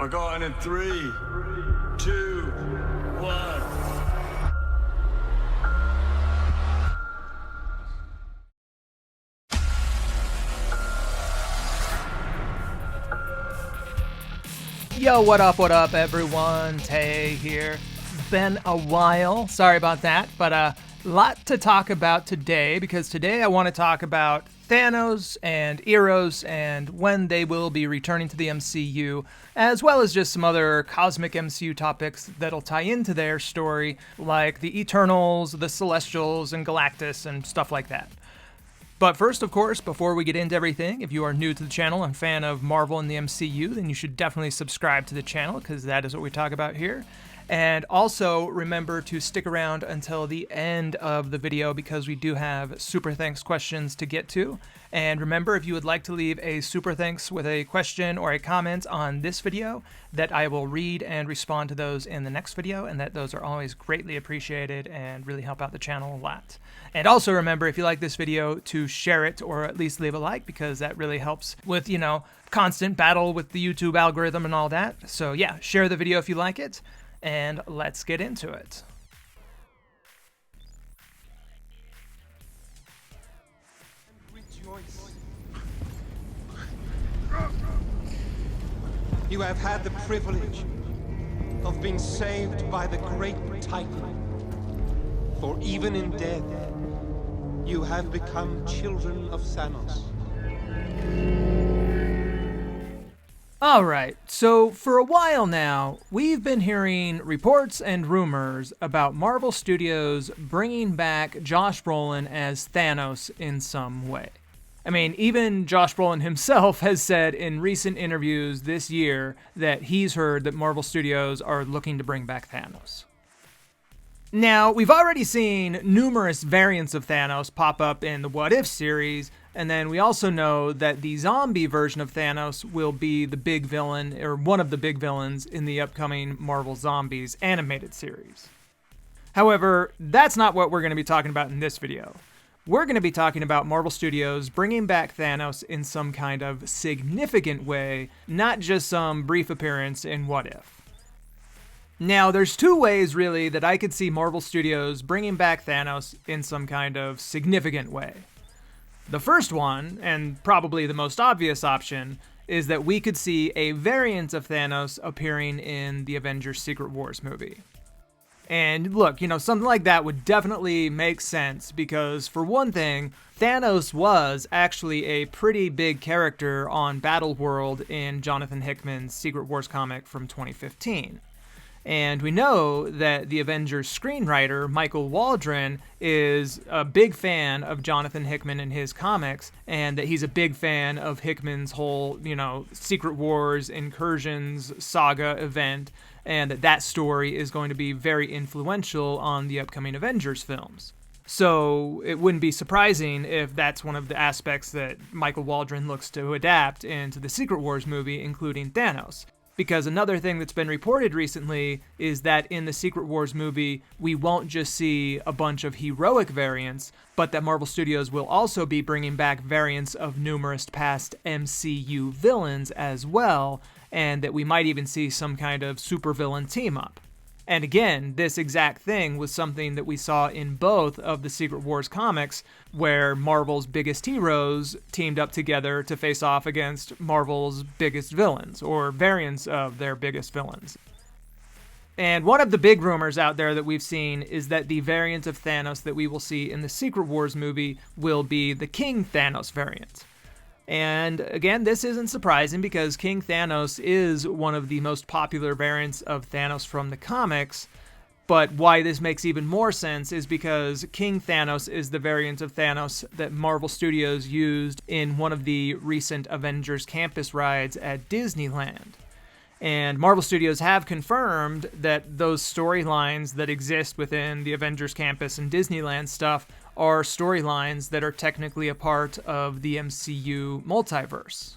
We're going in 3, 2, 1. Yo, what up, everyone? Tay here. It's been a while. Sorry about that, but a lot to talk about today, because today I want to talk about Thanos and Eros and when they will be returning to the MCU, as well as just some other cosmic MCU topics that'll tie into their story, like the Eternals, the Celestials, and Galactus, and stuff like that. But first, of course, before we get into everything, if you are new to the channel and a fan of Marvel and the MCU, then you should definitely subscribe to the channel, because that is what we talk about here. And also, remember to stick around until the end of the video, because we do have super thanks questions to get to. And remember, if you would like to leave a super thanks with a question or a comment on this video, that I will read and respond to those in the next video, and that those are always greatly appreciated and really help out the channel a lot. And also remember, if you like this video, to share it or at least leave a like, because that really helps with, constant battle with the YouTube algorithm and all that. So yeah, share the video if you like it, and let's get into it. You have had the privilege of being saved by the great Titan. For even in death, you have become children of Thanos. Alright, so for a while now, we've been hearing reports and rumors about Marvel Studios bringing back Josh Brolin as Thanos in some way. I mean, even Josh Brolin himself has said in recent interviews this year that he's heard that Marvel Studios are looking to bring back Thanos. Now, we've already seen numerous variants of Thanos pop up in the What If series, and then we also know that the zombie version of Thanos will be the big villain, or one of the big villains, in the upcoming Marvel Zombies animated series. However, that's not what we're going to be talking about in this video. We're going to be talking about Marvel Studios bringing back Thanos in some kind of significant way, not just some brief appearance in What If. Now, there's two ways, really, that I could see Marvel Studios bringing back Thanos in some kind of significant way. The first one, and probably the most obvious option, is that we could see a variant of Thanos appearing in the Avengers Secret Wars movie. And look, something like that would definitely make sense, because for one thing, Thanos was actually a pretty big character on Battleworld in Jonathan Hickman's Secret Wars comic from 2015. And we know that the Avengers screenwriter, Michael Waldron, is a big fan of Jonathan Hickman and his comics, and that he's a big fan of Hickman's whole, Secret Wars incursions saga event, and that story is going to be very influential on the upcoming Avengers films. So it wouldn't be surprising if that's one of the aspects that Michael Waldron looks to adapt into the Secret Wars movie, including Thanos. Because another thing that's been reported recently is that in the Secret Wars movie, we won't just see a bunch of heroic variants, but that Marvel Studios will also be bringing back variants of numerous past MCU villains as well, and that we might even see some kind of supervillain team-up. And again, this exact thing was something that we saw in both of the Secret Wars comics, where Marvel's biggest heroes teamed up together to face off against Marvel's biggest villains, or variants of their biggest villains. And one of the big rumors out there that we've seen is that the variant of Thanos that we will see in the Secret Wars movie will be the King Thanos variant. And again, this isn't surprising, because King Thanos is one of the most popular variants of Thanos from the comics, but why this makes even more sense is because King Thanos is the variant of Thanos that Marvel Studios used in one of the recent Avengers campus rides at Disneyland. And Marvel Studios have confirmed that those storylines that exist within the Avengers campus and Disneyland stuff are storylines that are technically a part of the MCU multiverse.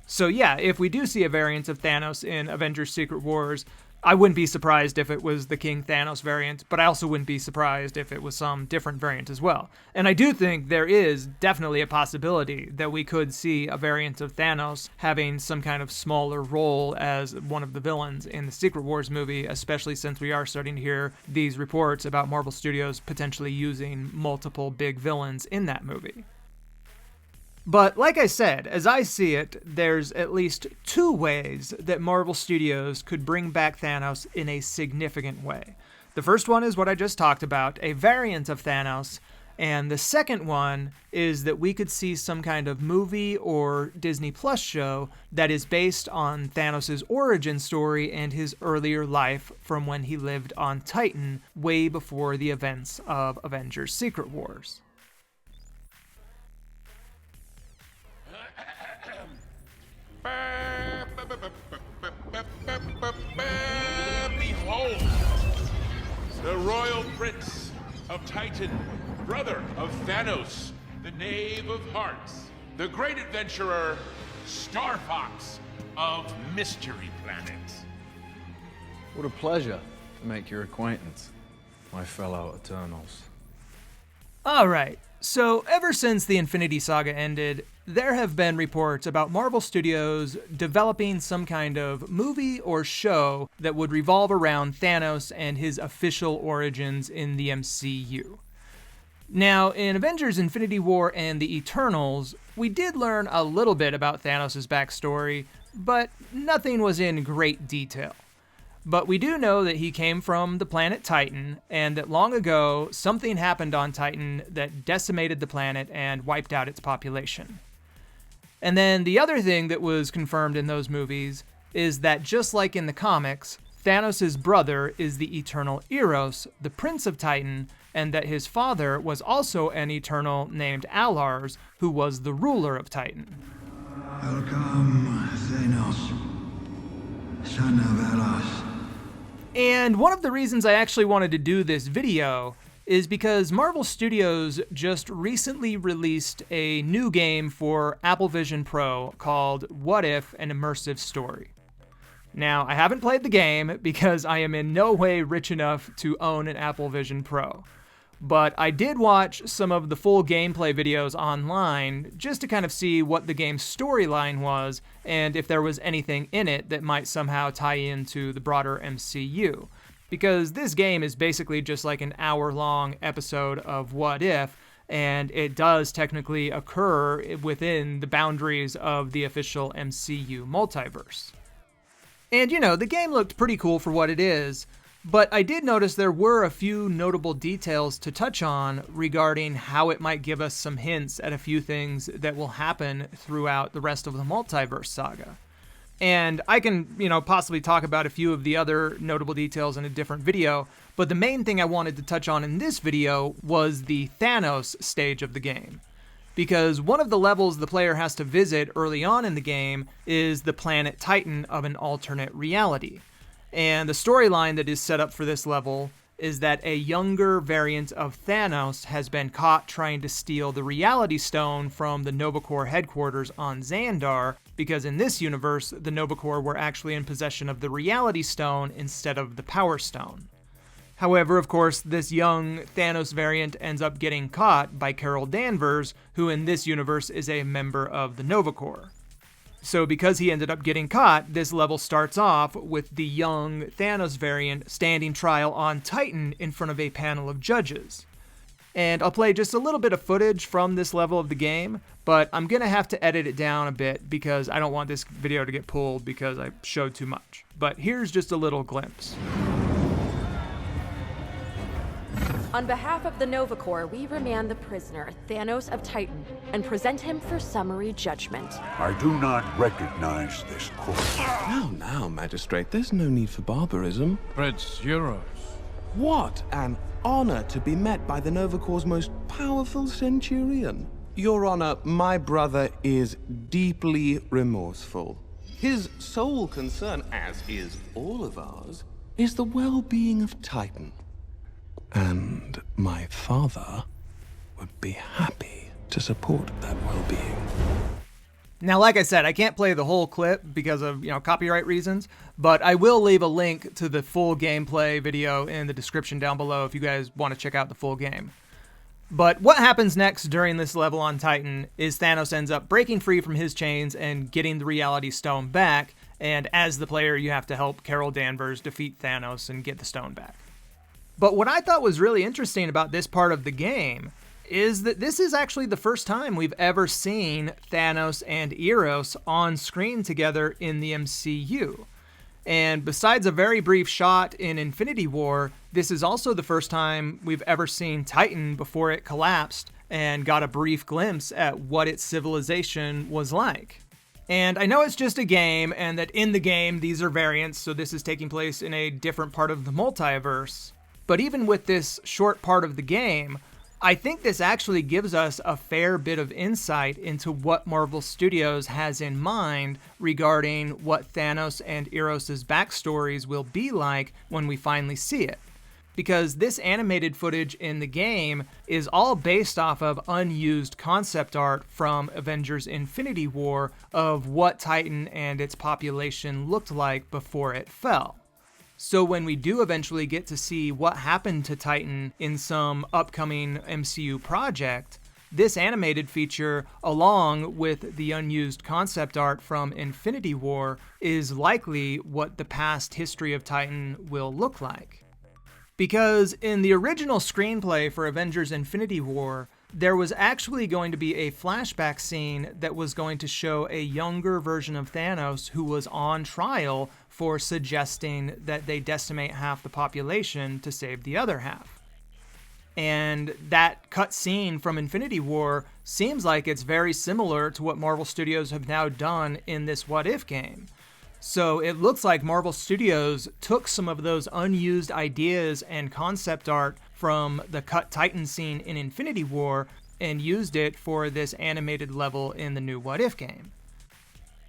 So yeah, if we do see a variant of Thanos in Avengers Secret Wars, I wouldn't be surprised if it was the King Thanos variant, but I also wouldn't be surprised if it was some different variant as well. And I do think there is definitely a possibility that we could see a variant of Thanos having some kind of smaller role as one of the villains in the Secret Wars movie, especially since we are starting to hear these reports about Marvel Studios potentially using multiple big villains in that movie. But like I said, as I see it, there's at least two ways that Marvel Studios could bring back Thanos in a significant way. The first one is what I just talked about, a variant of Thanos, and the second one is that we could see some kind of movie or Disney Plus show that is based on Thanos' origin story and his earlier life from when he lived on Titan way before the events of Avengers Secret Wars. Behold, the royal prince of Titan, brother of Thanos, the knave of hearts, the great adventurer, Star Fox of Mystery Planet. What a pleasure to make your acquaintance, my fellow Eternals. Alright, so ever since the Infinity Saga ended, there have been reports about Marvel Studios developing some kind of movie or show that would revolve around Thanos and his official origins in the MCU. Now, in Avengers Infinity War and the Eternals, we did learn a little bit about Thanos' backstory, but nothing was in great detail. But we do know that he came from the planet Titan, and that long ago, something happened on Titan that decimated the planet and wiped out its population. And then the other thing that was confirmed in those movies is that just like in the comics, Thanos' brother is the eternal Eros, the Prince of Titan, and that his father was also an Eternal named Alars, who was the ruler of Titan. Welcome, Thanos, son of Eros. And one of the reasons I actually wanted to do this video is because Marvel Studios just recently released a new game for Apple Vision Pro called What If? An Immersive Story. Now, I haven't played the game because I am in no way rich enough to own an Apple Vision Pro. But I did watch some of the full gameplay videos online just to kind of see what the game's storyline was and if there was anything in it that might somehow tie into the broader MCU. Because this game is basically just like an hour-long episode of What If, and it does technically occur within the boundaries of the official MCU multiverse. And you know, the game looked pretty cool for what it is, but I did notice there were a few notable details to touch on regarding how it might give us some hints at a few things that will happen throughout the rest of the multiverse saga. And I can, possibly talk about a few of the other notable details in a different video, but the main thing I wanted to touch on in this video was the Thanos stage of the game. Because one of the levels the player has to visit early on in the game is the planet Titan of an alternate reality. And the storyline that is set up for this level is that a younger variant of Thanos has been caught trying to steal the Reality Stone from the Nova Corps headquarters on Xandar, because in this universe, the Nova Corps were actually in possession of the Reality Stone instead of the Power Stone. However, of course, this young Thanos variant ends up getting caught by Carol Danvers, who in this universe is a member of the Nova Corps. So because he ended up getting caught, this level starts off with the young Thanos variant standing trial on Titan in front of a panel of judges. And I'll play just a little bit of footage from this level of the game, but I'm going to have to edit it down a bit because I don't want this video to get pulled because I showed too much. But here's just a little glimpse. On behalf of the Nova Corps, we remand the prisoner, Thanos of Titan, and present him for summary judgment. I do not recognize this court. Now, Magistrate, there's no need for barbarism. Prince Eros. What an honor to be met by the Nova Corps' most powerful centurion. Your Honor, my brother is deeply remorseful. His sole concern, as is all of ours, is the well-being of Titan. And my father would be happy to support that well-being. Now, like I said, I can't play the whole clip because of, copyright reasons, but I will leave a link to the full gameplay video in the description down below if you guys want to check out the full game. But what happens next during this level on Titan is Thanos ends up breaking free from his chains and getting the Reality Stone back, and as the player, you have to help Carol Danvers defeat Thanos and get the stone back. But what I thought was really interesting about this part of the game is that this is actually the first time we've ever seen Thanos and Eros on screen together in the MCU. And besides a very brief shot in Infinity War, this is also the first time we've ever seen Titan before it collapsed and got a brief glimpse at what its civilization was like. And I know it's just a game, and that in the game these are variants, so this is taking place in a different part of the multiverse. But even with this short part of the game, I think this actually gives us a fair bit of insight into what Marvel Studios has in mind regarding what Thanos and Eros' backstories will be like when we finally see it. Because this animated footage in the game is all based off of unused concept art from Avengers Infinity War of what Titan and its population looked like before it fell. So when we do eventually get to see what happened to Titan in some upcoming MCU project, this animated feature, along with the unused concept art from Infinity War, is likely what the past history of Titan will look like. Because in the original screenplay for Avengers Infinity War, there was actually going to be a flashback scene that was going to show a younger version of Thanos who was on trial for suggesting that they decimate half the population to save the other half. And that cut scene from Infinity War seems like it's very similar to what Marvel Studios have now done in this What If game. So it looks like Marvel Studios took some of those unused ideas and concept art from the cut Titan scene in Infinity War and used it for this animated level in the new What If game.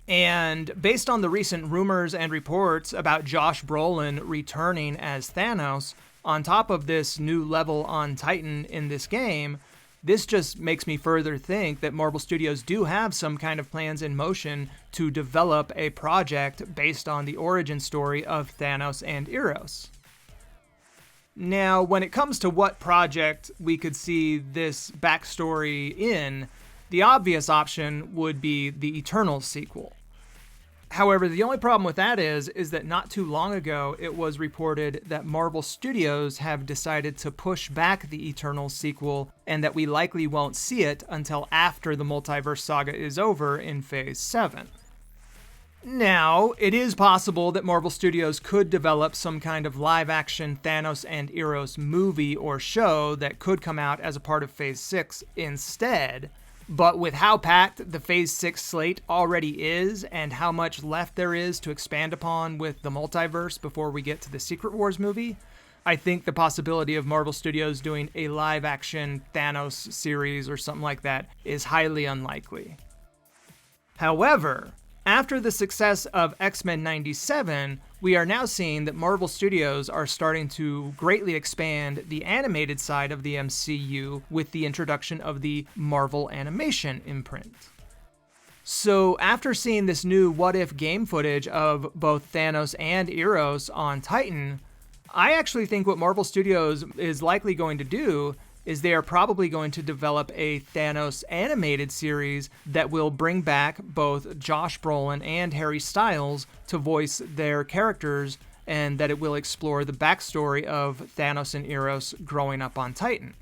And based on the recent rumors and reports about Josh Brolin returning as Thanos, on top of this new level on Titan in this game, this just makes me further think that Marvel Studios do have some kind of plans in motion to develop a project based on the origin story of Thanos and Eros. Now, when it comes to what project we could see this backstory in, the obvious option would be the Eternals sequel. However, the only problem with that is that not too long ago it was reported that Marvel Studios have decided to push back the Eternals sequel and that we likely won't see it until after the multiverse saga is over in Phase 7. Now, it is possible that Marvel Studios could develop some kind of live-action Thanos and Eros movie or show that could come out as a part of Phase 6 instead. But with how packed the Phase 6 slate already is and how much left there is to expand upon with the multiverse before we get to the Secret Wars movie, I think the possibility of Marvel Studios doing a live-action Thanos series or something like that is highly unlikely. However, after the success of X-Men 97, we are now seeing that Marvel Studios are starting to greatly expand the animated side of the MCU with the introduction of the Marvel Animation imprint. So after seeing this new What If game footage of both Thanos and Eros on Titan, I actually think what Marvel Studios is likely going to do is they are probably going to develop a Thanos animated series that will bring back both Josh Brolin and Harry Styles to voice their characters, and that it will explore the backstory of Thanos and Eros growing up on Titan.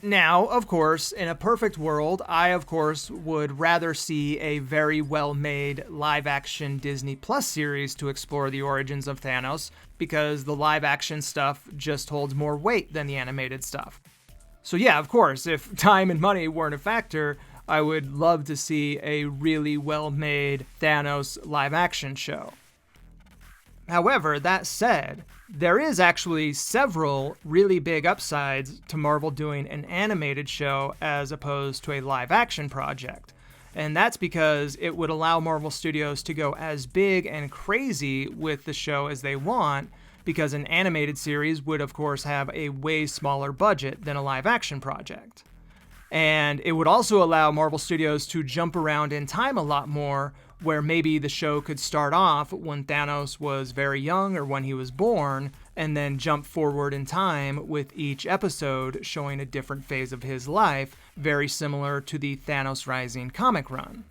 Now, of course, in a perfect world, I, of course, would rather see a very well-made live-action Disney Plus series to explore the origins of Thanos, because the live-action stuff just holds more weight than the animated stuff. So yeah, of course, if time and money weren't a factor, I would love to see a really well-made Thanos live-action show. However, that said, there is actually several really big upsides to Marvel doing an animated show as opposed to a live-action project. And that's because it would allow Marvel Studios to go as big and crazy with the show as they want, because an animated series would of course have a way smaller budget than a live-action project. And it would also allow Marvel Studios to jump around in time a lot more, where maybe the show could start off when Thanos was very young or when he was born, and then jump forward in time with each episode showing a different phase of his life, very similar to the Thanos Rising comic run.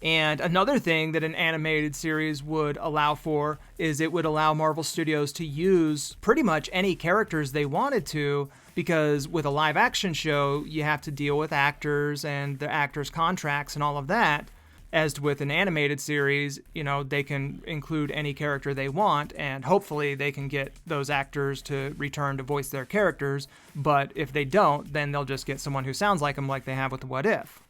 And another thing that an animated series would allow for is it would allow Marvel Studios to use pretty much any characters they wanted to, because with a live action show, you have to deal with actors and the actors' contracts and all of that. As with an animated series, they can include any character they want, and hopefully they can get those actors to return to voice their characters, but if they don't, then they'll just get someone who sounds like them like they have with the What If.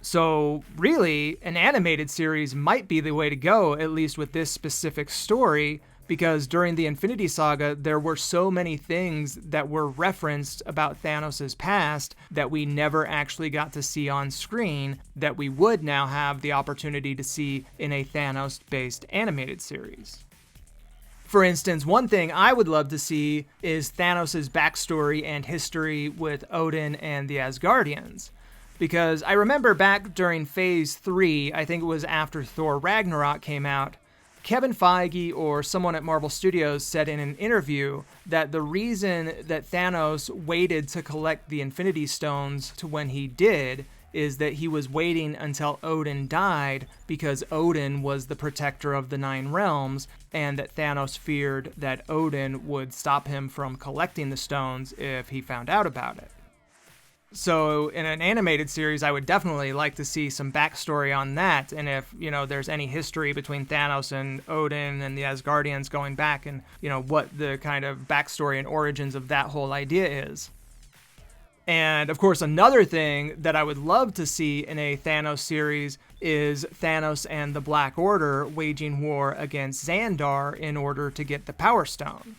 So really, an animated series might be the way to go, at least with this specific story, because during the Infinity Saga, there were so many things that were referenced about Thanos' past that we never actually got to see on screen that we would now have the opportunity to see in a Thanos-based animated series. For instance, one thing I would love to see is Thanos' backstory and history with Odin and the Asgardians. Because I remember back during Phase 3, I think it was after Thor Ragnarok came out, Kevin Feige or someone at Marvel Studios said in an interview that the reason that Thanos waited to collect the Infinity Stones to when he did is that he was waiting until Odin died because Odin was the protector of the Nine Realms, and that Thanos feared that Odin would stop him from collecting the stones if he found out about it. So in an animated series, I would definitely like to see some backstory on that, and if, there's any history between Thanos and Odin and the Asgardians going back, and, what the kind of backstory and origins of that whole idea is. And, of course, another thing that I would love to see in a Thanos series is Thanos and the Black Order waging war against Xandar in order to get the Power Stone.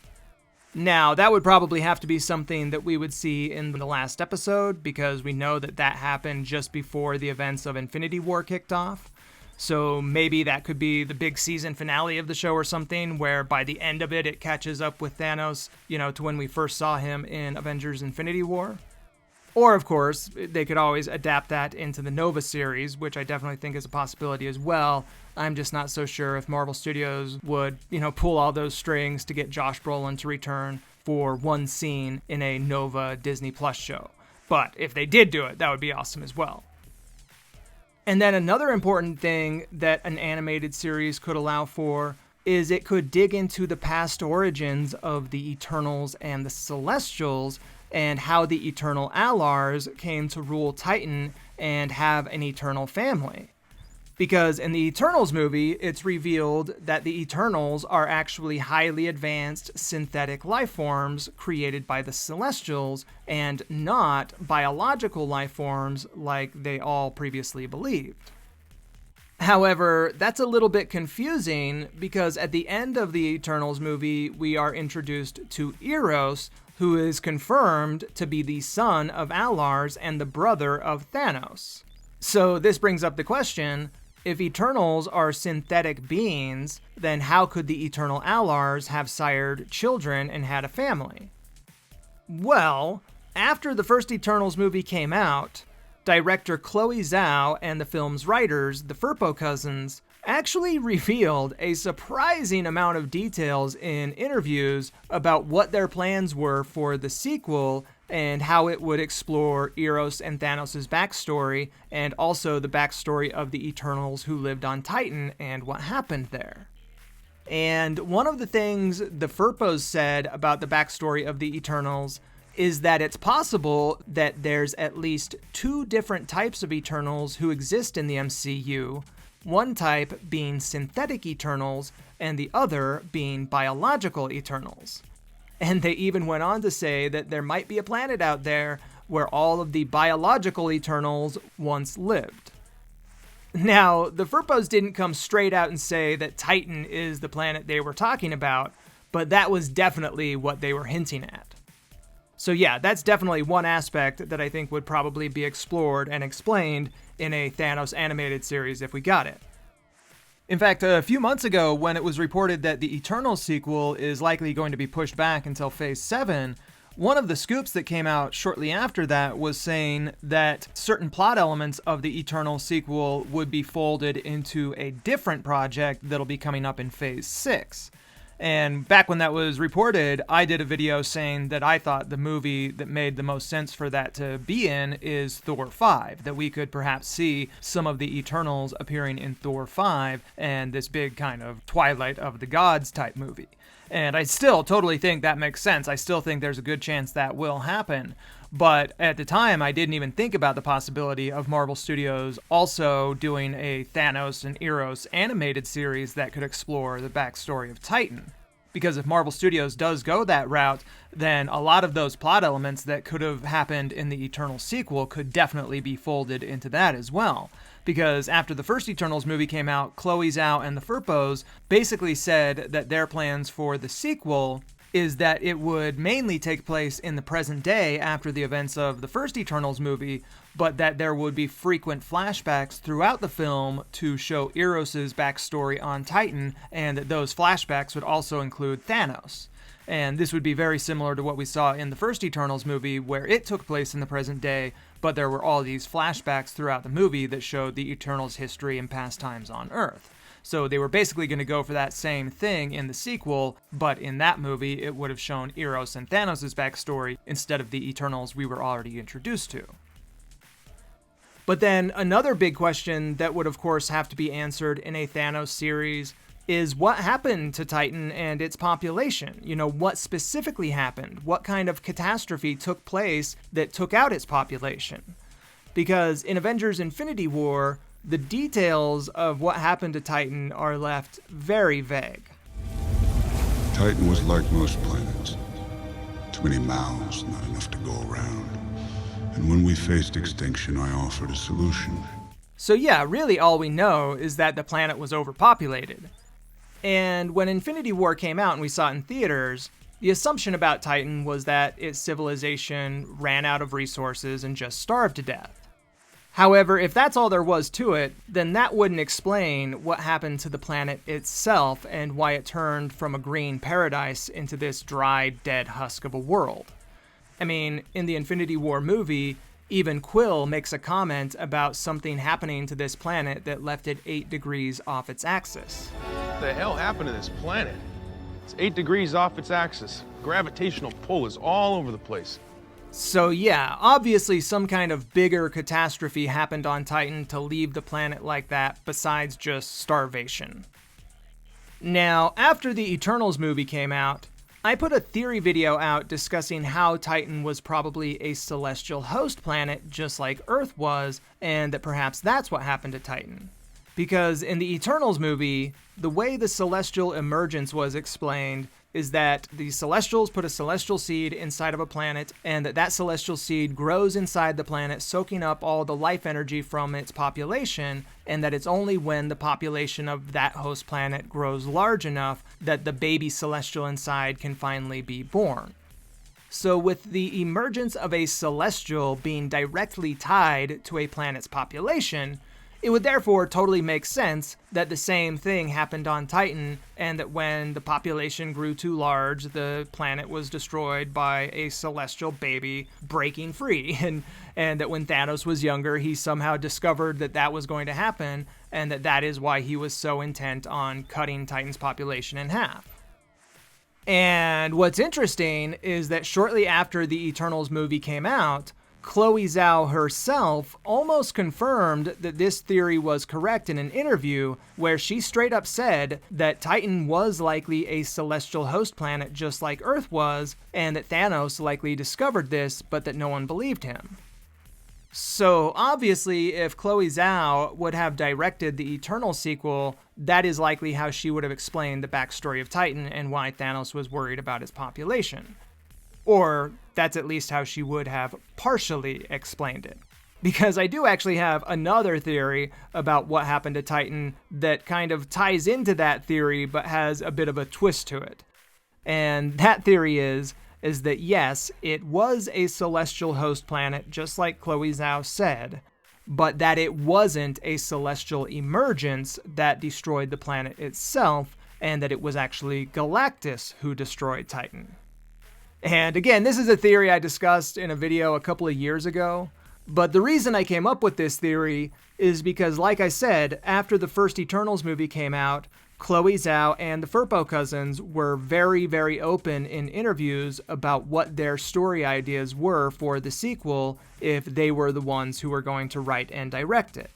Now, that would probably have to be something that we would see in the last episode, because we know that happened just before the events of Infinity War kicked off. So maybe that could be the big season finale of the show or something, where by the end of it, it catches up with Thanos, to when we first saw him in Avengers Infinity War. Or, of course, they could always adapt that into the Nova series, which I definitely think is a possibility as well. I'm just not so sure if Marvel Studios would, pull all those strings to get Josh Brolin to return for one scene in a Nova Disney Plus show. But if they did do it, that would be awesome as well. And then another important thing that an animated series could allow for is it could dig into the past origins of the Eternals and the Celestials, and how the Eternal Alars came to rule Titan and have an eternal family. Because in the Eternals movie, it's revealed that the Eternals are actually highly advanced synthetic life forms created by the Celestials, and not biological life forms like they all previously believed. However, that's a little bit confusing, because at the end of the Eternals movie, we are introduced to Eros, who is confirmed to be the son of Alars and the brother of Thanos. So this brings up the question, if Eternals are synthetic beings, then how could the Eternal Alars have sired children and had a family? Well, after the first Eternals movie came out, director Chloe Zhao and the film's writers, the Firpo cousins, actually revealed a surprising amount of details in interviews about what their plans were for the sequel and how it would explore Eros and Thanos' backstory, and also the backstory of the Eternals who lived on Titan and what happened there. And one of the things the Firpos said about the backstory of the Eternals is that it's possible that there's at least 2 different types of Eternals who exist in the MCU, one type being synthetic Eternals, and the other being biological Eternals. And they even went on to say that there might be a planet out there where all of the biological Eternals once lived. Now, the Firpos didn't come straight out and say that Titan is the planet they were talking about, but that was definitely what they were hinting at. So yeah, that's definitely one aspect that I think would probably be explored and explained in a Thanos animated series if we got it. In fact, a few months ago, when it was reported that the Eternals sequel is likely going to be pushed back until Phase 7, One of the scoops that came out shortly after that was saying that certain plot elements of the Eternal sequel would be folded into a different project that'll be coming up in Phase 6. And back when that was reported, I did a video saying that I thought the movie that made the most sense for that to be in is Thor 5, that we could perhaps see some of the Eternals appearing in Thor 5 and this big kind of Twilight of the Gods type movie. And I still totally think that makes sense. I still think there's a good chance that will happen. But at the time, I didn't even think about the possibility of Marvel Studios also doing a Thanos and Eros animated series that could explore the backstory of Titan. Because if Marvel Studios does go that route, then a lot of those plot elements that could have happened in the Eternal sequel could definitely be folded into that as well. Because after the first Eternals movie came out, Chloe Zhao and the Furpos basically said that their plans for the sequel is that it would mainly take place in the present day after the events of the first Eternals movie, but that there would be frequent flashbacks throughout the film to show Eros' backstory on Titan, and that those flashbacks would also include Thanos. And this would be very similar to what we saw in the first Eternals movie, where it took place in the present day, but there were all these flashbacks throughout the movie that showed the Eternals' history and pastimes on Earth. So they were basically going to go for that same thing in the sequel, but in that movie it would have shown Eros and Thanos' backstory instead of the Eternals we were already introduced to. But then another big question that would of course have to be answered in a Thanos series is what happened to Titan and its population? You know, what specifically happened? What kind of catastrophe took place that took out its population? Because in Avengers Infinity War, the details of what happened to Titan are left very vague. Titan was like most planets. Too many mouths, not enough to go around. And when we faced extinction, I offered a solution. So yeah, really all we know is that the planet was overpopulated. And when Infinity War came out and we saw it in theaters, the assumption about Titan was that its civilization ran out of resources and just starved to death. However, if that's all there was to it, then that wouldn't explain what happened to the planet itself and why it turned from a green paradise into this dry, dead husk of a world. I mean, in the Infinity War movie, even Quill makes a comment about something happening to this planet that left it 8 degrees off its axis. What the hell happened to this planet? It's 8 degrees off its axis. Gravitational pull is all over the place. So yeah, obviously some kind of bigger catastrophe happened on Titan to leave the planet like that, besides just starvation. Now, after the Eternals movie came out, I put a theory video out discussing how Titan was probably a celestial host planet just like Earth was, and that perhaps that's what happened to Titan. Because in the Eternals movie, the way the celestial emergence was explained is that the Celestials put a celestial seed inside of a planet, and that celestial seed grows inside the planet, soaking up all the life energy from its population, and that it's only when the population of that host planet grows large enough that the baby celestial inside can finally be born. So with the emergence of a celestial being directly tied to a planet's population, it would therefore totally make sense that the same thing happened on Titan, and that when the population grew too large, the planet was destroyed by a celestial baby breaking free, and that when Thanos was younger, he somehow discovered that that was going to happen, and that is why he was so intent on cutting Titan's population in half. And what's interesting is that shortly after the Eternals movie came out, Chloe Zhao herself almost confirmed that this theory was correct in an interview where she straight up said that Titan was likely a celestial host planet just like Earth was, and that Thanos likely discovered this, but that no one believed him. So obviously, if Chloe Zhao would have directed the Eternal sequel, that is likely how she would have explained the backstory of Titan and why Thanos was worried about his population. Or that's at least how she would have partially explained it. Because I do actually have another theory about what happened to Titan that kind of ties into that theory but has a bit of a twist to it. And that theory is that yes, it was a celestial host planet just like Chloe Zhao said, but that it wasn't a celestial emergence that destroyed the planet itself, and that it was actually Galactus who destroyed Titan. And again, this is a theory I discussed in a video a couple of years ago. But the reason I came up with this theory is because, like I said, after the first Eternals movie came out, Chloe Zhao and the Firpo cousins were very, very open in interviews about what their story ideas were for the sequel if they were the ones who were going to write and direct it.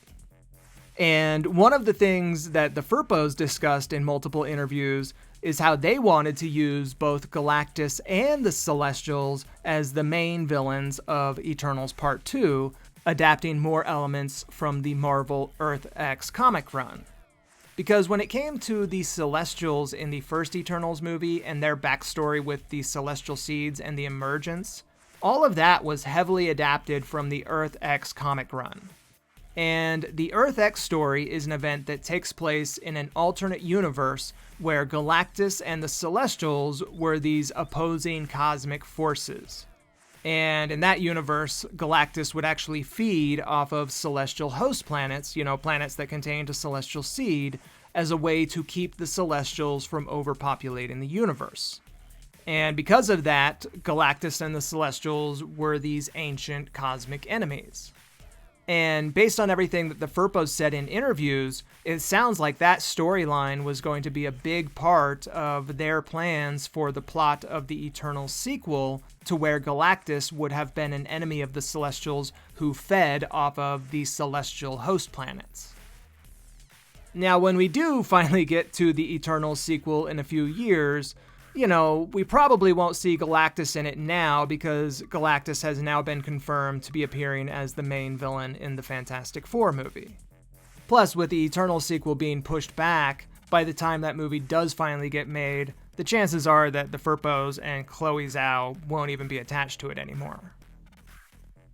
And one of the things that the Firpos discussed in multiple interviews is how they wanted to use both Galactus and the Celestials as the main villains of Eternals Part 2, adapting more elements from the Marvel Earth X comic run. Because when it came to the Celestials in the first Eternals movie and their backstory with the Celestial Seeds and the Emergence, all of that was heavily adapted from the Earth X comic run. And the Earth X story is an event that takes place in an alternate universe where Galactus and the Celestials were these opposing cosmic forces. And in that universe, Galactus would actually feed off of celestial host planets, planets that contained a celestial seed, as a way to keep the Celestials from overpopulating the universe. And because of that, Galactus and the Celestials were these ancient cosmic enemies. And based on everything that the Firpos said in interviews, it sounds like that storyline was going to be a big part of their plans for the plot of the Eternals sequel, to where Galactus would have been an enemy of the Celestials who fed off of the celestial host planets. Now, when we do finally get to the Eternals sequel in a few years, we probably won't see Galactus in it now because Galactus has now been confirmed to be appearing as the main villain in the Fantastic Four movie. Plus, with the Eternals sequel being pushed back, by the time that movie does finally get made, the chances are that the Firpos and Chloe Zhao won't even be attached to it anymore.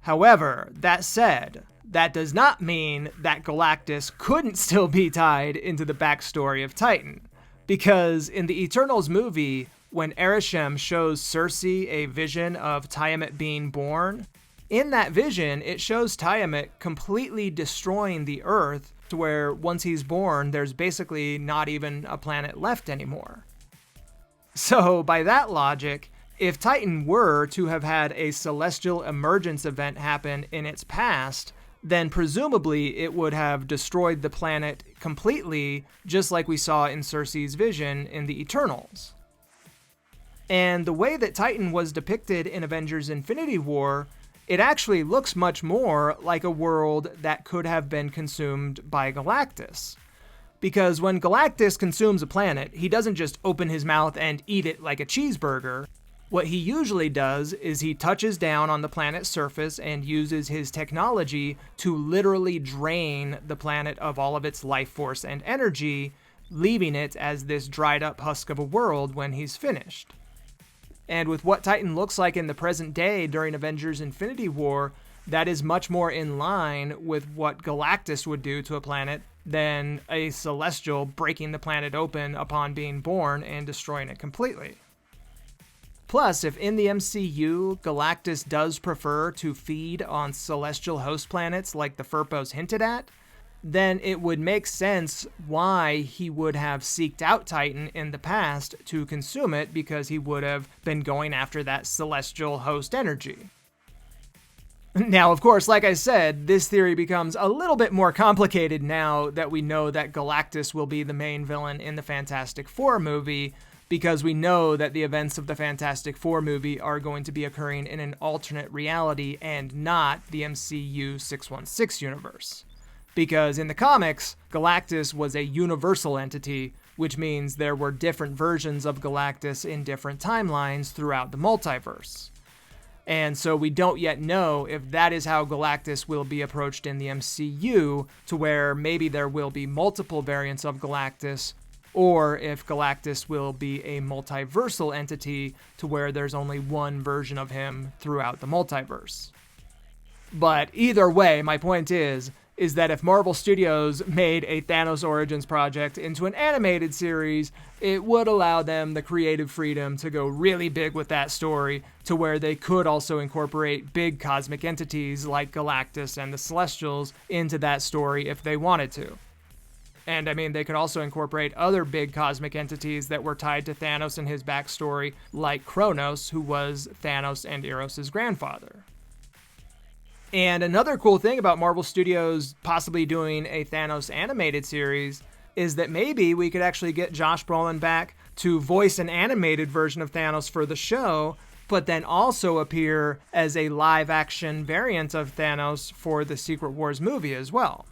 However, that said, that does not mean that Galactus couldn't still be tied into the backstory of Titan. Because in the Eternals movie, when Arishem shows Cersei a vision of Tiamat being born, in that vision, it shows Tiamat completely destroying the Earth to where once he's born, there's basically not even a planet left anymore. So by that logic, if Titan were to have had a celestial emergence event happen in its past, then presumably it would have destroyed the planet completely, just like we saw in Cersei's vision in the Eternals. And the way that Titan was depicted in Avengers Infinity War, it actually looks much more like a world that could have been consumed by Galactus. Because when Galactus consumes a planet, he doesn't just open his mouth and eat it like a cheeseburger. What he usually does is he touches down on the planet's surface and uses his technology to literally drain the planet of all of its life force and energy, leaving it as this dried up husk of a world when he's finished. And with what Titan looks like in the present day during Avengers Infinity War, that is much more in line with what Galactus would do to a planet than a Celestial breaking the planet open upon being born and destroying it completely. Plus, if in the MCU, Galactus does prefer to feed on celestial host planets like the Firpos hinted at, then it would make sense why he would have seeked out Titan in the past to consume it, because he would have been going after that celestial host energy. Now, of course, like I said, this theory becomes a little bit more complicated now that we know that Galactus will be the main villain in the Fantastic Four movie, because we know that the events of the Fantastic Four movie are going to be occurring in an alternate reality and not the MCU 616 universe. Because in the comics, Galactus was a universal entity, which means there were different versions of Galactus in different timelines throughout the multiverse. And so we don't yet know if that is how Galactus will be approached in the MCU, to where maybe there will be multiple variants of Galactus, or if Galactus will be a multiversal entity to where there's only one version of him throughout the multiverse. But either way, my point is that if Marvel Studios made a Thanos Origins project into an animated series, it would allow them the creative freedom to go really big with that story, to where they could also incorporate big cosmic entities like Galactus and the Celestials into that story if they wanted to. And I mean, they could also incorporate other big cosmic entities that were tied to Thanos and his backstory, like Kronos, who was Thanos and Eros' grandfather. And another cool thing about Marvel Studios possibly doing a Thanos animated series is that maybe we could actually get Josh Brolin back to voice an animated version of Thanos for the show, but then also appear as a live-action variant of Thanos for the Secret Wars movie as well.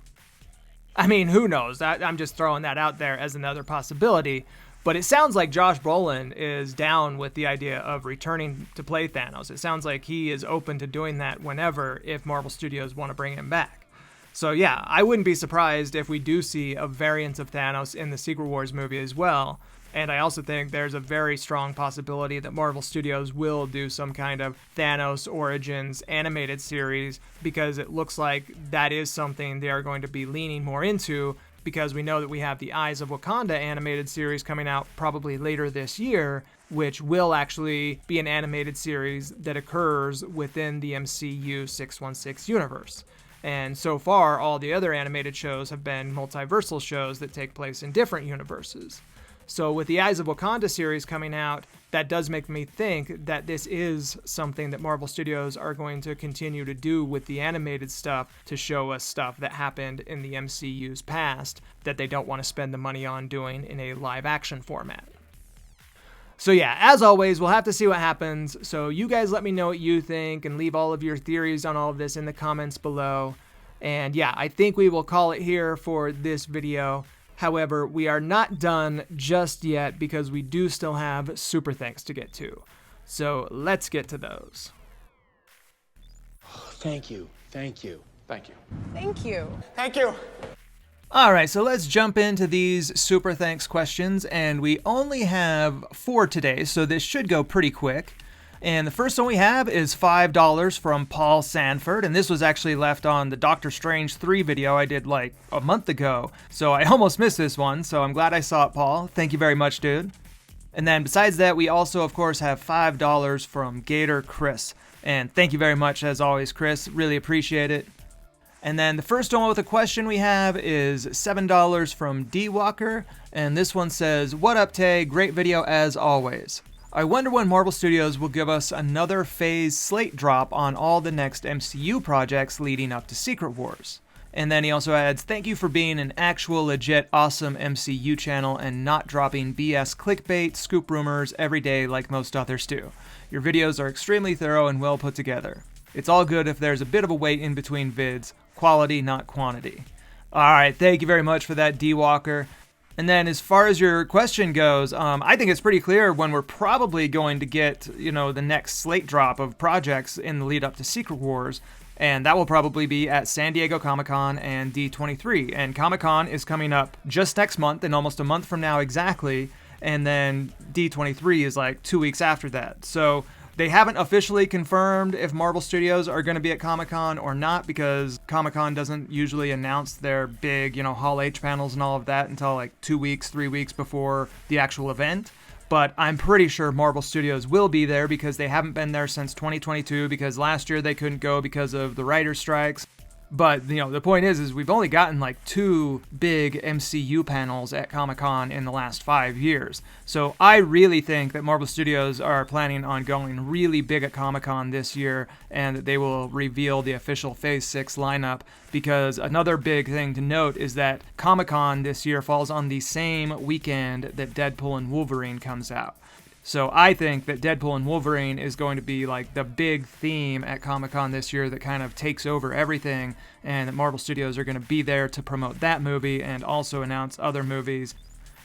I mean, who knows? I'm just throwing that out there as another possibility. But it sounds like Josh Brolin is down with the idea of returning to play Thanos. It sounds like he is open to doing that whenever, if Marvel Studios want to bring him back. So yeah, I wouldn't be surprised if we do see a variant of Thanos in the Secret Wars movie as well. And I also think there's a very strong possibility that Marvel Studios will do some kind of Thanos Origins animated series, because it looks like that is something they are going to be leaning more into, because we know that we have the Eyes of Wakanda animated series coming out probably later this year, which will actually be an animated series that occurs within the MCU 616 universe. And so far, all the other animated shows have been multiversal shows that take place in different universes. So with the Eyes of Wakanda series coming out, that does make me think that this is something that Marvel Studios are going to continue to do with the animated stuff, to show us stuff that happened in the MCU's past that they don't want to spend the money on doing in a live action format. So yeah, as always, we'll have to see what happens. So you guys let me know what you think and leave all of your theories on all of this in the comments below. And yeah, I think we will call it here for this video. However, we are not done just yet, because we do still have super thanks to get to. So let's get to those. Thank you. Thank you. Thank you. Thank you. Thank you. All right, so let's jump into these super thanks questions, and we only have 4 today, so this should go pretty quick. And the first one we have is $5 from Paul Sanford, and this was actually left on the Doctor Strange 3 video I did like a month ago, so I almost missed this one, so I'm glad I saw it, Paul. Thank you very much, dude. And then besides that, we also, of course, have $5 from Gator Chris, and thank you very much, as always, Chris. Really appreciate it. And then the first one with a question we have is $7 from D Walker, and this one says, "What up, Tay? Great video as always. I wonder when Marvel Studios will give us another phase slate drop on all the next MCU projects leading up to Secret Wars." And then he also adds, "Thank you for being an actual legit awesome MCU channel and not dropping BS clickbait, scoop rumors every day like most others do. Your videos are extremely thorough and well put together. It's all good if there's a bit of a wait in between vids. Quality, not quantity." Alright, thank you very much for that, D Walker. And then as far as your question goes, I think it's pretty clear when we're probably going to get, the next slate drop of projects in the lead up to Secret Wars. And that will probably be at San Diego Comic-Con and D23. And Comic-Con is coming up just next month, in almost a month from now exactly. And then D23 is like 2 weeks after that. So they haven't officially confirmed if Marvel Studios are going to be at Comic-Con or not, because Comic-Con doesn't usually announce their big, Hall H panels and all of that until like 2 weeks, 3 weeks before the actual event. But I'm pretty sure Marvel Studios will be there, because they haven't been there since 2022, because last year they couldn't go because of the writer's strikes. But, the point is we've only gotten like 2 big MCU panels at Comic-Con in the last 5 years. So I really think that Marvel Studios are planning on going really big at Comic-Con this year, and that they will reveal the official Phase 6 lineup, because another big thing to note is that Comic-Con this year falls on the same weekend that Deadpool and Wolverine comes out. So I think that Deadpool and Wolverine is going to be like the big theme at Comic-Con this year that kind of takes over everything, and that Marvel Studios are going to be there to promote that movie and also announce other movies.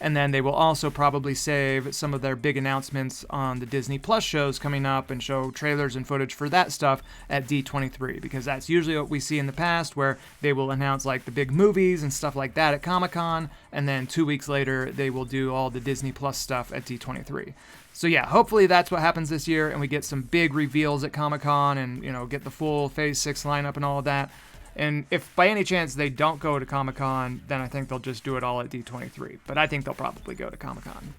And then they will also probably save some of their big announcements on the Disney Plus shows coming up and show trailers and footage for that stuff at D23, because that's usually what we see in the past, where they will announce like the big movies and stuff like that at Comic-Con, and then 2 weeks later they will do all the Disney Plus stuff at D23. So yeah, hopefully that's what happens this year, and we get some big reveals at Comic-Con and, get the full Phase 6 lineup and all of that. And if by any chance they don't go to Comic-Con, then I think they'll just do it all at D23. But I think they'll probably go to Comic-Con.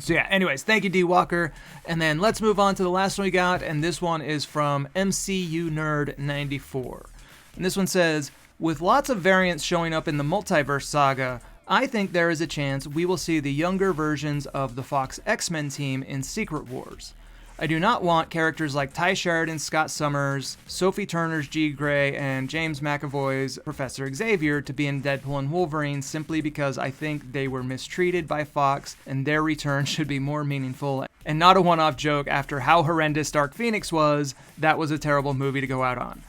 So yeah, anyways, thank you, D Walker. And then let's move on to the last one we got, and this one is from MCU Nerd 94. And this one says, "With lots of variants showing up in the multiverse saga, I think there is a chance we will see the younger versions of the Fox X-Men team in Secret Wars. I do not want characters like Ty Sheridan's Scott Summers, Sophie Turner's Jean Grey, and James McAvoy's Professor Xavier to be in Deadpool and Wolverine simply because I think they were mistreated by Fox and their return should be more meaningful and not a one-off joke after how horrendous Dark Phoenix was. That was a terrible movie to go out on.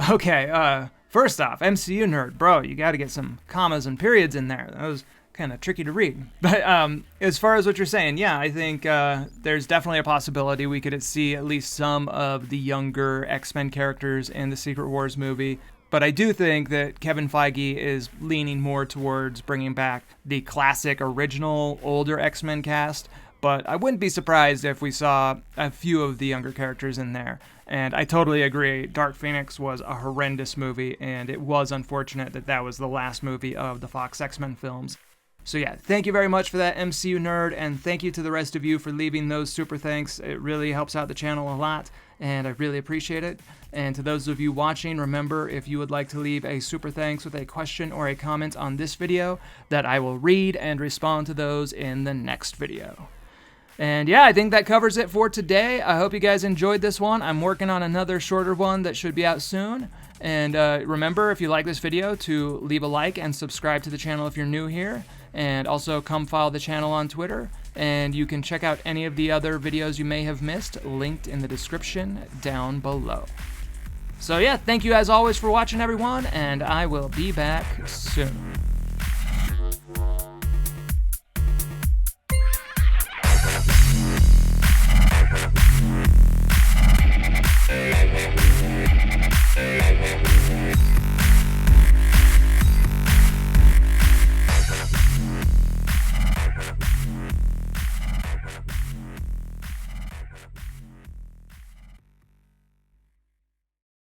Okay, first off, MCU nerd, bro, you gotta get some commas and periods in there. That was kind of tricky to read. But as far as what you're saying, yeah, I think there's definitely a possibility we could see at least some of the younger X-Men characters in the Secret Wars movie. But I do think that Kevin Feige is leaning more towards bringing back the classic, original, older X-Men cast. But I wouldn't be surprised if we saw a few of the younger characters in there. And I totally agree, Dark Phoenix was a horrendous movie, and it was unfortunate that that was the last movie of the Fox X-Men films. So yeah, thank you very much for that, MCU nerd, and thank you to the rest of you for leaving those super thanks. It really helps out the channel a lot, and I really appreciate it. And to those of you watching, remember, if you would like to leave a super thanks with a question or a comment on this video, that I will read and respond to those in the next video. And yeah, I think that covers it for today. I hope you guys enjoyed this one. I'm working on another shorter one that should be out soon. And remember, if you like this video, to leave a like and subscribe to the channel if you're new here. And also come follow the channel on Twitter. And you can check out any of the other videos you may have missed, linked in the description down below. So yeah, thank you as always for watching, everyone, and I will be back soon.